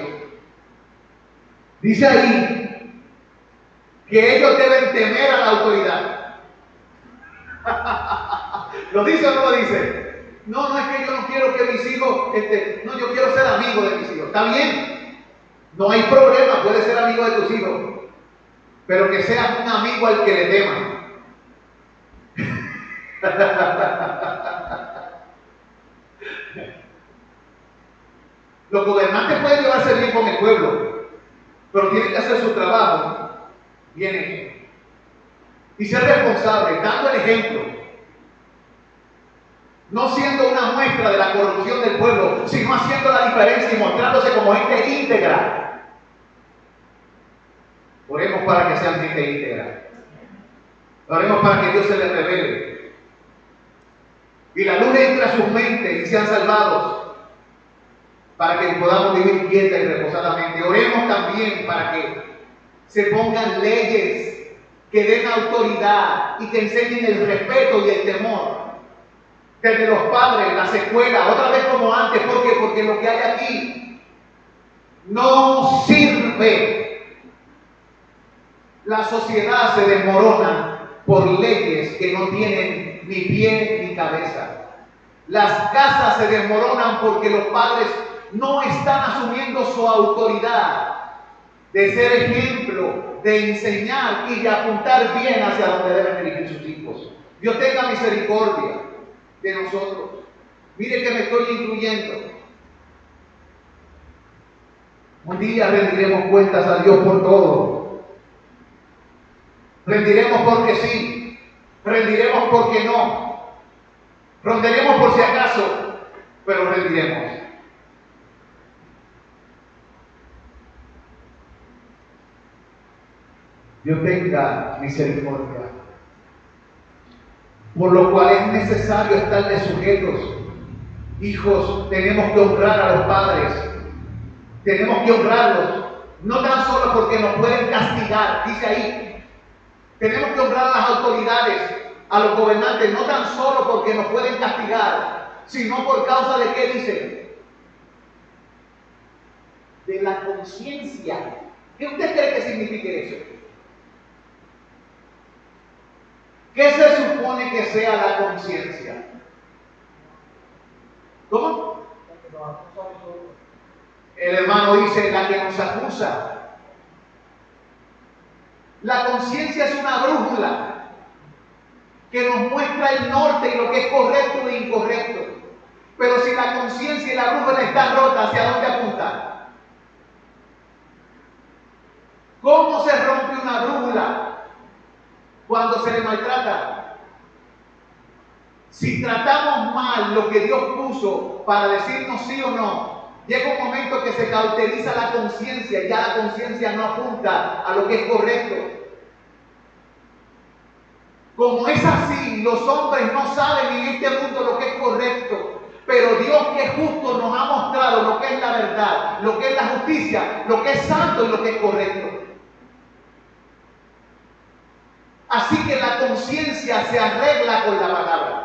dice ahí que ellos deben temer a la autoridad. ¿Lo dice o no lo dice? No, no es que yo no quiero que mis hijos, no, yo quiero ser amigo de mis hijos. Está bien, no hay problema, puedes ser amigo de tus hijos, pero que seas un amigo al que le teman. Los gobernantes pueden llevarse bien con el pueblo, pero tienen que hacer su trabajo bien hecho y ser responsables, dando el ejemplo, no siendo una muestra de la corrupción del pueblo, sino haciendo la diferencia y mostrándose como gente íntegra. Oremos para que sean gente íntegra. Oremos para que Dios se les revele y la luz entre a sus mentes y sean salvados, para que podamos vivir quieta y reposadamente. Oremos también para que se pongan leyes que den autoridad y que enseñen el respeto y el temor. Desde los padres, las escuelas, otra vez como antes. ¿Por qué? Porque lo que hay aquí no sirve. La sociedad se desmorona por leyes que no tienen ni pie ni cabeza. Las casas se desmoronan porque los padres no están asumiendo su autoridad de ser ejemplo, de enseñar y de apuntar bien hacia donde deben dirigir sus hijos. Dios tenga misericordia de nosotros. Mire que me estoy incluyendo. Un día rendiremos cuentas a Dios por todo. Rendiremos porque sí, rendiremos porque no, rondaremos por si acaso, pero rendiremos. Dios tenga misericordia. Por lo cual es necesario estarle sujetos. Hijos, tenemos que honrar a los padres. Tenemos que honrarlos. No tan solo porque nos pueden castigar, dice ahí. Tenemos que honrar a las autoridades, a los gobernantes, no tan solo porque nos pueden castigar, sino por causa de qué dice. De la conciencia. ¿Qué usted cree que signifique eso? ¿Qué se supone que sea la conciencia? ¿Cómo? El hermano dice, la que nos acusa. La conciencia es una brújula que nos muestra el norte y lo que es correcto e incorrecto. Pero si la conciencia y la brújula están rotas, ¿hacia dónde apuntar? ¿Cómo se rompe una brújula? Cuando se le maltrata. Si tratamos mal lo que Dios puso para decirnos sí o no, llega un momento que se cauteriza la conciencia y ya la conciencia no apunta a lo que es correcto. Como es así, los hombres no saben en este mundo lo que es correcto, pero Dios, que es justo, nos ha mostrado lo que es la verdad, lo que es la justicia, lo que es santo y lo que es correcto. Así que la conciencia se arregla con la palabra.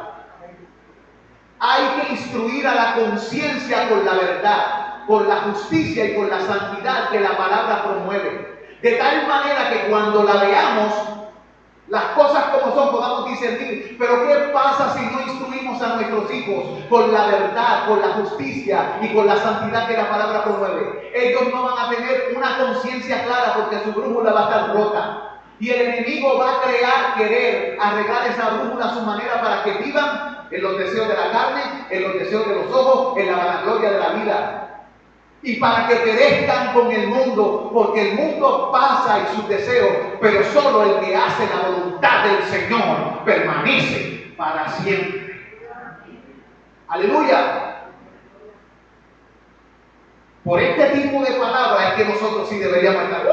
Hay que instruir a la conciencia con la verdad, con la justicia y con la santidad que la palabra promueve. De tal manera que cuando la veamos, las cosas como son, podamos discernir. Pero ¿qué pasa si no instruimos a nuestros hijos con la verdad, con la justicia y con la santidad que la palabra promueve? Ellos no van a tener una conciencia clara porque su brújula va a estar rota. Y el enemigo va a querer arreglar esa brújula a su manera para que vivan en los deseos de la carne, en los deseos de los ojos, en la vanagloria de la vida. Y para que perezcan con el mundo, porque el mundo pasa y sus deseos, pero solo el que hace la voluntad del Señor permanece para siempre. Aleluya. Por este tipo de palabras es que nosotros sí deberíamos estar.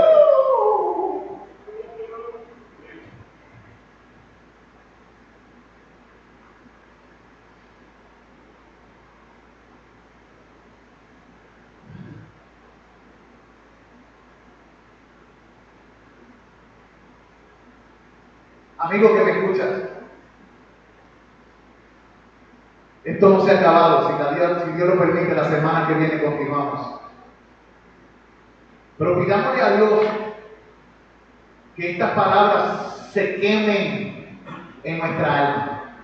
Amigo que me escuchas, esto no se ha acabado. Si Dios lo permite, la semana que viene continuamos. Pero pidámosle a Dios que estas palabras se quemen en nuestra alma,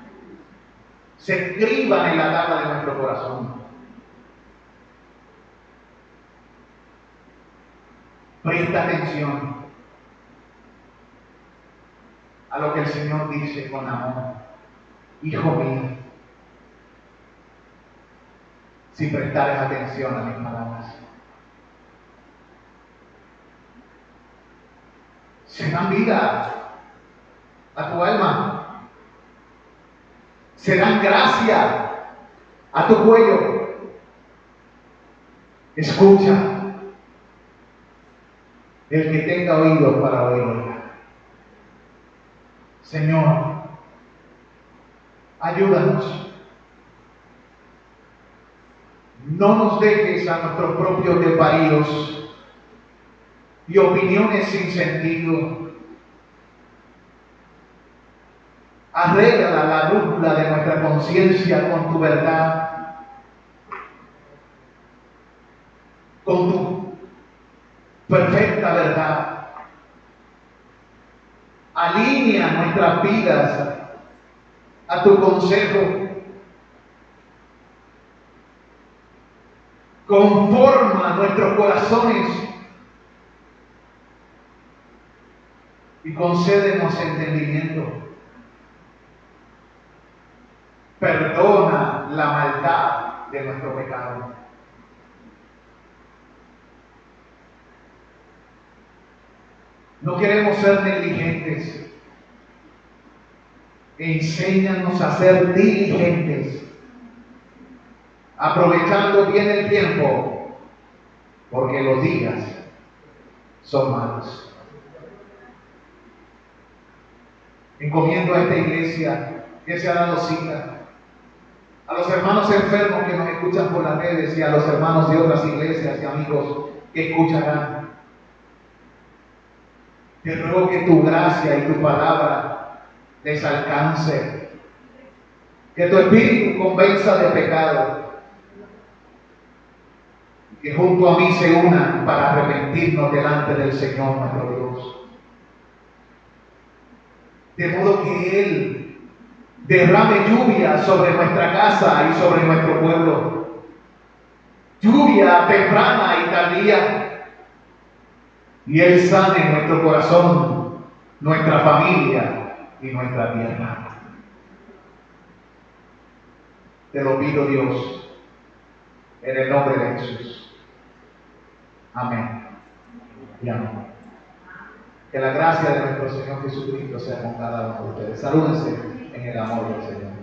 se escriban en la tabla de nuestro corazón. Presta atención a lo que el Señor dice con amor. Hijo mío, si prestares atención a mis palabras, serán vida a tu alma, serán gracia a tu cuello. Escucha. El que tenga oídos para oír, oiga. Señor, ayúdanos. No nos dejes a nuestros propios desvaríos y opiniones sin sentido. Arregla la brújula de nuestra conciencia con tu verdad, con tu perfecta verdad. Alinea nuestras vidas a tu consejo. Conforma nuestros corazones y concédenos entendimiento. Perdona la maldad de nuestro pecado. No queremos ser negligentes. Enséñanos a ser diligentes, aprovechando bien el tiempo, porque los días son malos. Encomiendo a esta iglesia que se ha dado cita, a los hermanos enfermos que nos escuchan por las redes y a los hermanos de otras iglesias y amigos que escucharán. Te ruego que tu gracia y tu palabra les alcance, que tu espíritu convenza de pecado, y que junto a mí se unan para arrepentirnos delante del Señor nuestro Dios. De modo que Él derrame lluvia sobre nuestra casa y sobre nuestro pueblo, lluvia temprana y tardía, y Él sane nuestro corazón, nuestra familia y nuestra tierra. Te lo pido, Dios, en el nombre de Jesús. Amén y amén. Que la gracia de nuestro Señor Jesucristo sea con cada uno de ustedes. Salúdense en el amor del Señor.